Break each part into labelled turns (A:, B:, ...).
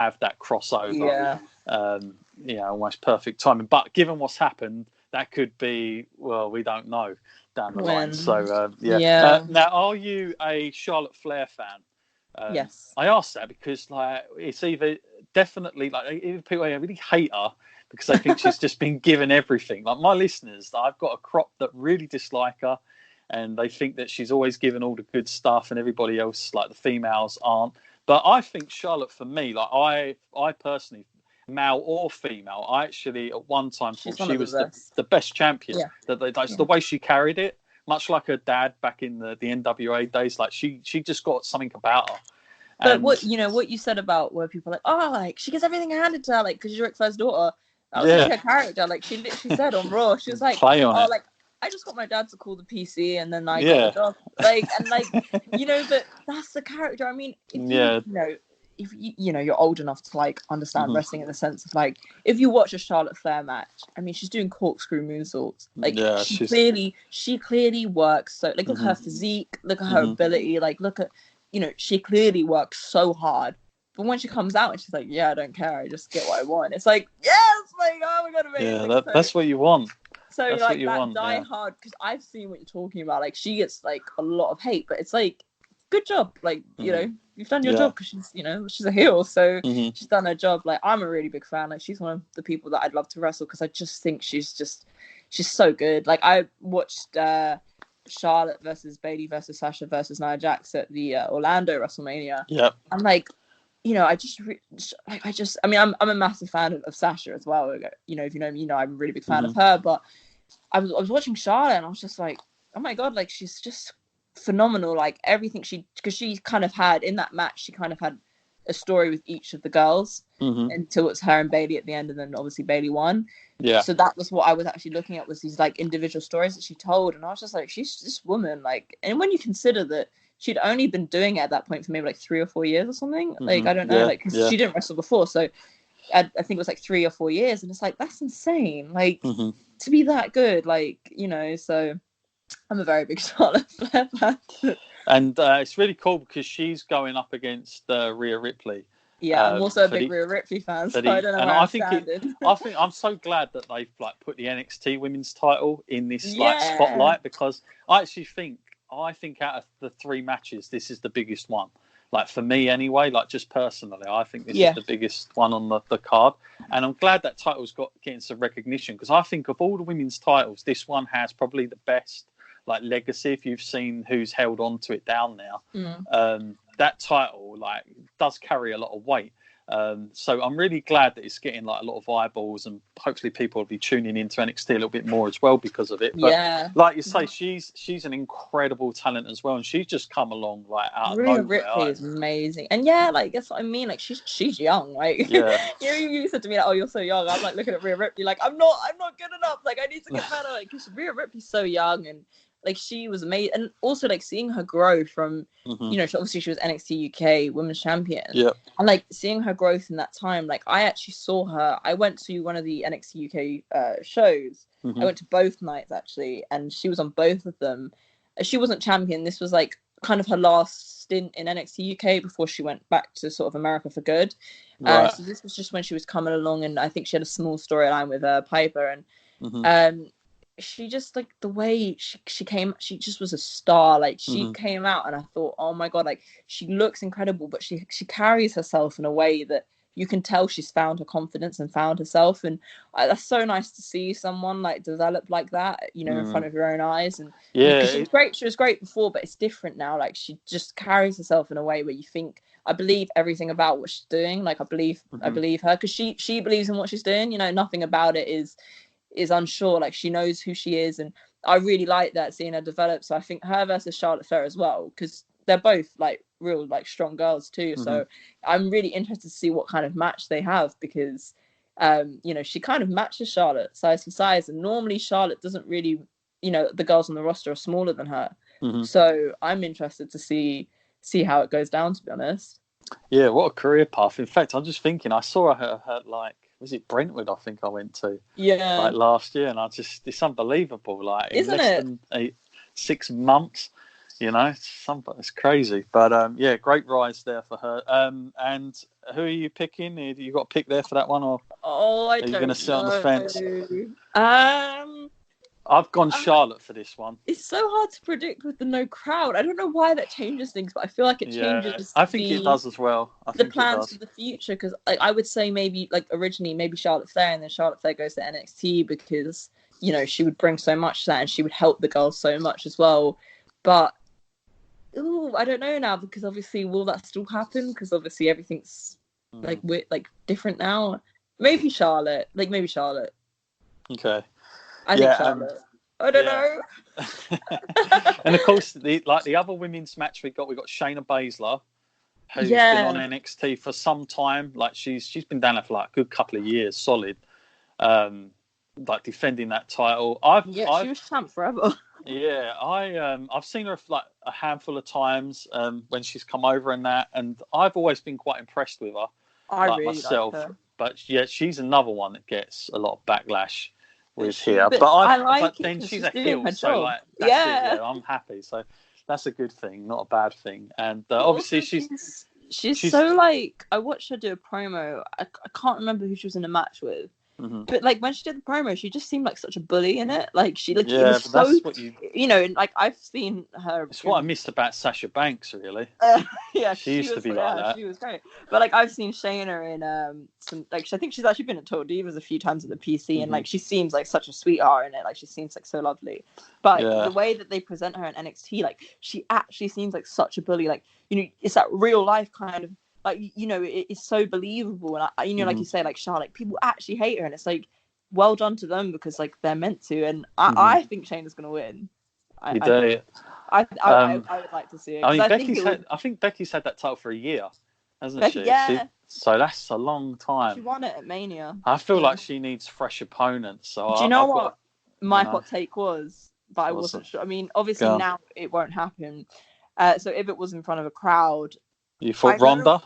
A: have that crossover.
B: Yeah.
A: Almost perfect timing. But given what's happened, that could be, well, we don't know down the line. So, now, are you a Charlotte Flair fan?
B: Yes.
A: I asked that because, it's either definitely, even people who really hate her because they think she's just been given everything. Like my listeners, I've got a crop that really dislike her, and they think that she's always given all the good stuff, and everybody else, like the females, aren't. But I think Charlotte, for me, I personally, male or female, I actually at one time thought she was the best champion.
B: Yeah.
A: That's the way she carried it, much like her dad back in the NWA days. Like she just got something about her.
B: But what you said about where people are like, she gets everything handed to her, because she's Ric Flair's daughter. That was her character. She literally said on Raw, she was like,
A: play on it.
B: I just got my dad to call the PC, and then I got the job. But that's the character. I mean, if you're old enough to understand wrestling in the sense of if you watch a Charlotte Flair match, I mean, she's doing corkscrew moonsaults. She clearly works. So look at her physique, look at her ability, look at, she clearly works so hard. But when she comes out and she's like, yeah, I don't care, I just get what I want. It's like, yes, oh my god, amazing.
A: Yeah, that's what you want.
B: So die hard, because I've seen what you're talking about. She gets a lot of hate, but it's good job. You've done your job, because she's a heel, so she's done her job. I'm a really big fan. She's one of the people that I'd love to wrestle, because I just think she's so good. I watched Charlotte versus Bayley versus Sasha versus Nia Jax at the Orlando WrestleMania.
A: Yeah,
B: I'm I'm a massive fan of Sasha as well. If you know me, I'm a really big fan of her. But I was watching Charlotte, and I was just like, oh my god, she's just phenomenal. Everything because she kind of had in that match, she kind of had a story with each of the girls until it's her and Bayley at the end, and then obviously Bayley won.
A: Yeah.
B: So that was what I was actually looking at, was these individual stories that she told, and I was just like, she's this woman. And when you consider that she'd only been doing it at that point for maybe 3 or 4 years or something. I don't know, because she didn't wrestle before, so I think it was 3 or 4 years, and it's that's insane. To be that good, So I'm a very big Charlotte Flair fan.
A: And it's really cool because she's going up against Rhea Ripley.
B: Yeah, I'm also a big Rhea Ripley fan, so I don't know where I think I'm so glad that they've put the NXT Women's Title in this spotlight, because I actually think out of the 3 matches, this is the biggest one. For me anyway, just personally, I think this is the biggest one on the card. And I'm glad that title's getting some recognition, because I think of all the women's titles, this one has probably the best legacy. If you've seen who's held on to it down now, that title does carry a lot of weight. So I'm really glad that it's getting a lot of eyeballs, and hopefully people will be tuning into NXT a little bit more as well because of it. But like you say, she's an incredible talent as well, and she's just come along out of nowhere. Ripley is amazing, and that's what I mean. She's young. You said to me, "Oh, you're so young." I'm looking at Rhea Ripley, I'm not good enough. I need to get better. Because Rhea Ripley's so young, and she was amazing, and also seeing her grow from obviously she was NXT UK Women's Champion, and seeing her growth in that time. I actually saw her. I went to one of the NXT UK shows. I went to both nights actually, and she was on both of them. She wasn't champion. This was kind of her last stint in NXT UK before she went back to sort of America for good. So this was just when she was coming along, and I think she had a small storyline with Piper, and she just the way she came, she just was a star. She came out, and I thought, oh my god, she looks incredible, but she carries herself in a way that you can tell she's found her confidence and found herself, and that's so nice to see someone develop like that, in front of your own eyes. And she was great before, but it's different now. She just carries herself in a way where you think, I believe everything about what she's doing. I believe her, because she believes in what she's doing. Nothing about it is unsure. She knows who she is, and I really like that, seeing her develop. So I think her versus Charlotte Flair as well, because they're both real strong girls too. So I'm really interested to see what kind of match they have, because she kind of matches Charlotte size for size, and normally Charlotte doesn't really, the girls on the roster are smaller than her. So I'm interested to see how it goes down, to be honest.
A: Yeah, what a career path. In fact, I'm just thinking, I saw her was it Brentwood, I think I went to?
B: Yeah.
A: Last year, and it's unbelievable.
B: Isn't
A: in less than 6 months, It's crazy. But yeah, great rise there for her. And who are you picking? You got a pick there for that one, or
C: are you
A: going to sit on the fence?
C: I've
A: gone Charlotte for this one.
C: It's so hard to predict with the no crowd. I don't know why that changes things, but I feel like it changes.
A: I think it does as well.
C: The plans for the future, because I would say maybe originally maybe Charlotte Flair, and then Charlotte Flair goes to NXT because she would bring so much to that and she would help the girls so much as well. But I don't know now, because obviously will that still happen? Because obviously everything's different now. Maybe Charlotte.
A: Okay.
C: I think Charlotte. I don't know.
A: And of course, the other women's match we got Shayna Baszler, who's been on NXT for some time. She's been down there for a good couple of years, solid. Defending that title.
C: She was champ forever.
A: Yeah, I've seen her a handful of times when she's come over and that, and I've always been quite impressed with her.
C: I really
A: myself,
C: like her.
A: But yeah, she's another one that gets a lot of backlash with here. But then she's a heel, so that's it. Yeah, I'm happy. So that's a good thing, not a bad thing. And obviously she's
C: so I watched her do a promo. I can't remember who she was in a match with.
A: Mm-hmm.
C: But when she did the promo, she just seemed like such a bully in it.
A: That's what
C: I've seen her.
A: It's what I missed about Sasha Banks, really.
C: Yeah,
A: she used to be like that.
C: She was great. But I've seen Shayna in some I think she's actually been at Total Divas a few times at the PC, and she seems like such a sweetheart in it. She seems like so lovely. But the way that they present her in NXT, she actually seems like such a bully. It's that real life kind of. It's so believable, and like you say, Charlotte, people actually hate her, and it's well done to them because they're meant to, and I think Shayna's gonna win. I would like to see it.
A: I think Becky's had that title for a year, hasn't she?
C: Yeah.
A: So that's a long time.
C: She won it at Mania.
A: I feel like she needs fresh opponents. So
C: do you know what my hot take was? But I wasn't sure. I mean, obviously now it won't happen. So if it was in front of a crowd.
A: You thought Ronda?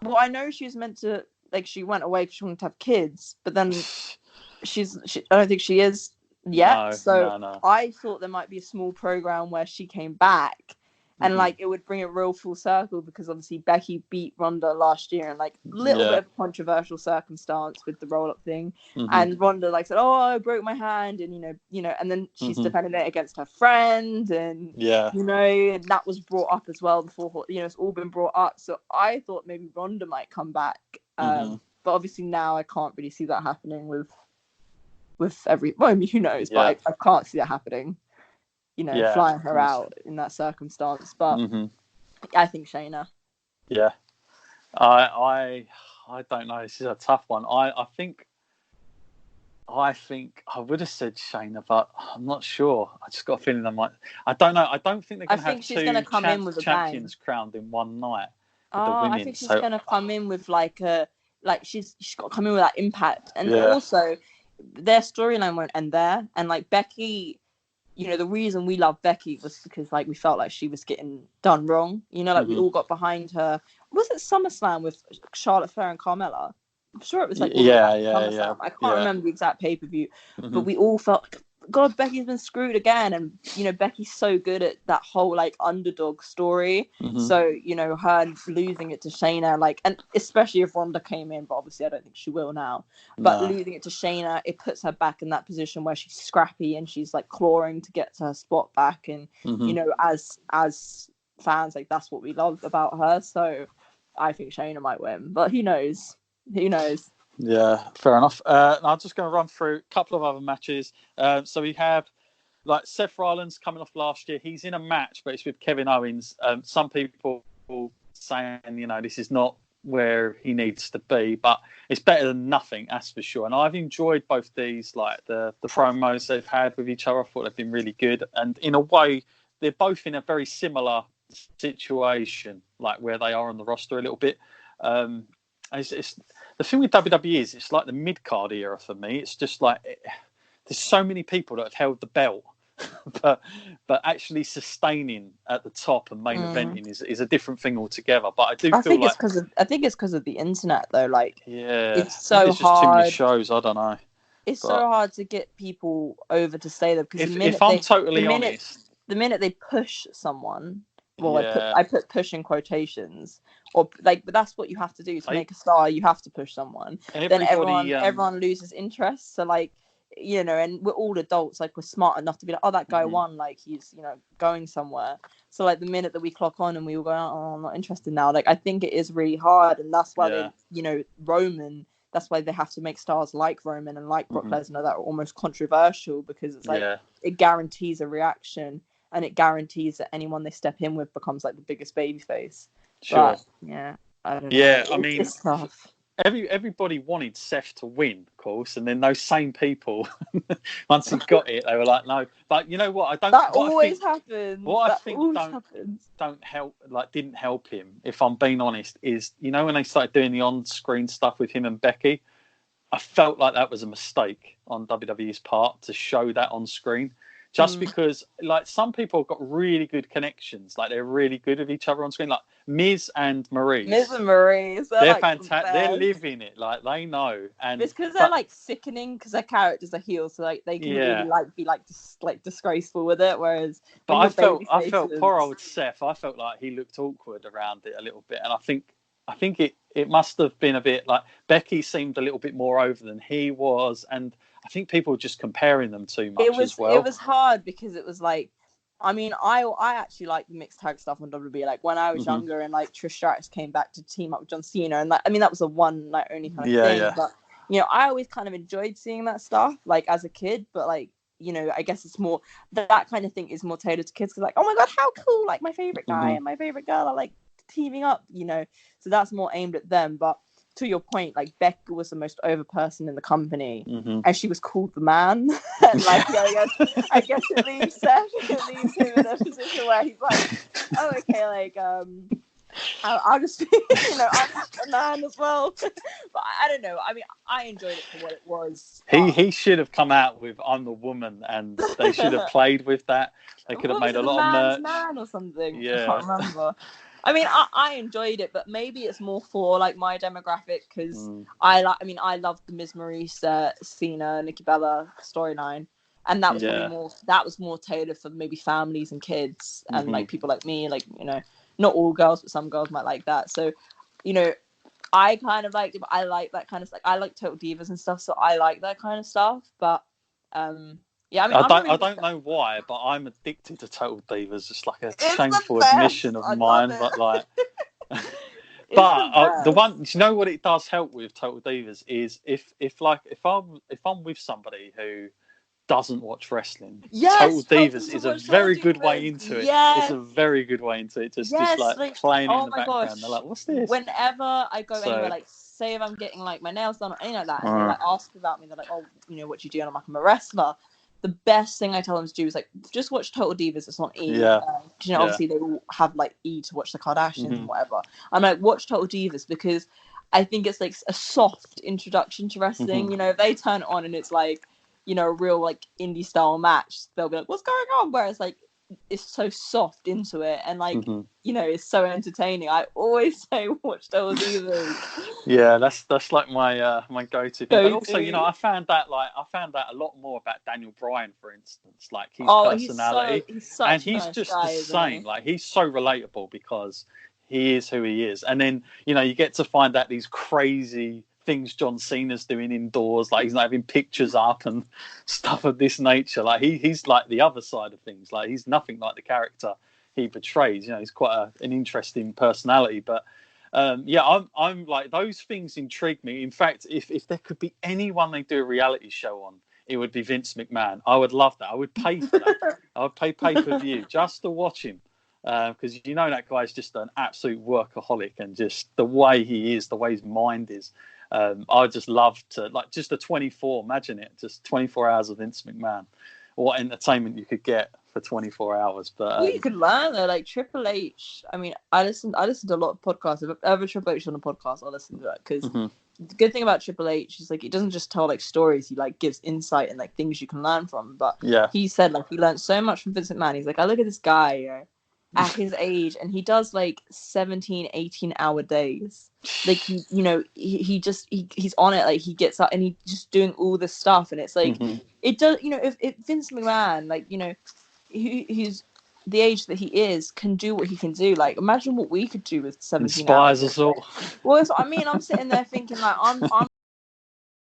C: Well, I know she was meant to, she went away because she wanted to have kids, but then I don't think she is yet. No. I thought there might be a small program where she came back, and it would bring it real full circle, because obviously Becky beat Ronda last year in little bit of a controversial circumstance with the roll up thing, and Ronda said, "Oh, I broke my hand," and and then she's defended it against her friend, and and that was brought up as well before. It's all been brought up. So I thought maybe Ronda might come back, but obviously now I can't really see that happening with every. Well, I mean, who knows? But I can't see that happening. Flying her out in that circumstance. But I think Shayna.
A: Yeah. I don't know. This is a tough one. I think I would have said Shayna, but I'm not sure. I just got a feeling I don't know. I don't think they're going to have
C: she's gonna come in with
A: champions crowned in one night.
C: I think she's going to come in with she's got to come in with that impact. And also, their storyline won't end there. And Becky... the reason we love Becky was because we felt like she was getting done wrong. We all got behind her. Was it SummerSlam with Charlotte Flair and Carmella? I'm sure it was
A: yeah.
C: I can't remember the exact pay-per-view, but we all felt, God, Becky's been screwed again. And Becky's so good at that whole underdog story. So her losing it to Shayna, and especially if Ronda came in, but obviously I don't think she will now. But losing it to Shayna, it puts her back in that position where she's scrappy and she's clawing to get to her spot back. And as fans, that's what we love about her. So I think Shayna might win, but who knows?
A: Yeah, fair enough. I'm just going to run through a couple of other matches. So we have Seth Rollins coming off last year. He's in a match, but it's with Kevin Owens. Some people saying, this is not where he needs to be, but it's better than nothing, that's for sure. And I've enjoyed both these, the promos they've had with each other. I thought they've been really good. And in a way, they're both in a very similar situation, where they are on the roster a little bit. It's the thing with WWE is it's the mid-card era for me. It's just there's so many people that have held the belt, but actually sustaining at the top and main eventing is a different thing altogether. But I think
C: it's because of the internet though.
A: It's
C: so
A: it's just
C: hard.
A: Too many shows. I don't know.
C: It's so hard to get people over to stay there, because
A: if I'm totally honest,
C: the minute they push someone, well, I put push in quotations, or like, but that's what you have to do to make a star. You have to push someone. Then everyone loses interest. So like, you know, and we're all adults, like we're smart enough to be like, oh, that guy won, like he's, you know, going somewhere. So like the minute that we clock on and we all go, oh, I'm not interested now. Like I think it is really hard, and that's why they, you know, Roman. That's why they have to make stars like Roman and like Brock Lesnar that are almost controversial, because it's like it guarantees a reaction. And it guarantees that anyone they step in with becomes like the biggest babyface.
B: Sure.
C: But, I don't know.
B: Yeah, I mean, it's tough. Everybody wanted Seth to win, of course, and then those same people, once he got it, they were like, no. But you know what? I don't.
C: That always happens.
B: What I think don't help, like didn't help him, if I'm being honest, is, you know, when they started doing the on-screen stuff with him and Becky, I felt like that was a mistake on WWE's part to show that on screen. Just because, like, some people have got really good connections, like they're really good with each other on screen, like Miz and Maurice.
C: They're
B: like fantastic. They're living it, like they know. And
C: it's because they're like sickening, because their characters are heels, so like they can really like be like disgraceful with it. Whereas,
B: but I felt poor old Seth. I felt like he looked awkward around it a little bit, and I think it must have been a bit like Becky seemed a little bit more over than he was, and I think people were just comparing them too much as well.
C: It was hard because it was like, I mean, I actually like the mixed tag stuff on WWE. Like when I was younger and like Trish Stratus came back to team up with John Cena, and like, I mean, that was the one like only kind of thing. Yeah. But you know, I always kind of enjoyed seeing that stuff like as a kid. But like, you know, I guess it's more that kind of thing is more tailored to kids, because like, oh my god, how cool! Like my favorite guy and my favorite girl are like teaming up, you know. So that's more aimed at them. But to your point, like Becky was the most over person in the company, and she was called the man. And like, I guess it leaves Seth, him in a position where he's like, oh, okay, like, I'll just be, you know, I'm just a man as well. But I don't know. I mean, I enjoyed it for what it was.
B: He should have come out with "I'm the woman," and they should have played with that. They could have made a lot of merch.
C: Man or something.
B: Yeah.
C: I can't remember. I mean, I enjoyed it, but maybe it's more for like my demographic, because I loved the Miz Maurice, Cena, Nikki Bella storyline, and that was probably more tailored for maybe families and kids and like people like me, like, you know, not all girls, but some girls might like that. So, you know, I kind of liked it, but I like that kind of stuff. I like Total Divas and stuff, so I like that kind of stuff. But yeah, I mean,
B: I don't know why, but I'm addicted to Total Divas. It's like a shameful admission of mine, but like, but the one, you know what it does help with Total Divas is if I'm with somebody who doesn't watch wrestling, Total Divas is a very good way into it. It's a very good way into it. Just like playing in the background. They're like, what's this?
C: Whenever I go anywhere, like say if I'm getting like my nails done or anything like that, and they like ask about me, they're like, oh, you know, what you do? And I'm like, I'm a wrestler. The best thing I tell them to do is like just watch Total Divas. It's on E. You know, obviously they all have like E to watch the Kardashians and whatever. I'm like, watch Total Divas, because I think it's like a soft introduction to wrestling. You know, if they turn it on and it's like, you know, a real like indie style match, they'll be like, what's going on? Whereas like it's so soft into it, and like you know, it's so entertaining. I always say watch Total Divas.
B: Yeah, that's like my my go-to thing. But also, you know, I found that a lot more about Daniel Bryan, for instance, like his personality, he's just the same. Like he's so relatable because he is who he is. And then, you know, you get to find out these crazy things John Cena's doing indoors, like he's not having pictures up and stuff of this nature. Like he's like the other side of things. Like he's nothing like the character he portrays. You know, he's quite an interesting personality. But I'm like, those things intrigue me. In fact, if there could be anyone they do a reality show on, it would be Vince McMahon. I would love that. I would pay for that. I would pay pay-per-view just to watch him. Because you know that guy's just an absolute workaholic, and just the way he is, the way his mind is. I just love to, like, just the 24, imagine it, just 24 hours of Vince McMahon. What entertainment you could get for 24 hours. But
C: you could learn though, like Triple H. I mean, I listen to a lot of podcasts. If I ever Triple H on a podcast, I'll listen to it, because the good thing about Triple H is like he doesn't just tell like stories. He like gives insight and like things you can learn from. But he said like he learned so much from Vince McMahon. He's like, I look at this guy, you know, at his age, and he does like 17-18 hour days. Like he's on it, like he gets up and he's just doing all this stuff, and it's like it does, you know, if Vince McMahon, like, you know, he's the age that he is, can do what he can do. Like, imagine what we could do with 17
B: Inspires us all.
C: Well, that's what I mean. I'm sitting there thinking, like, I'm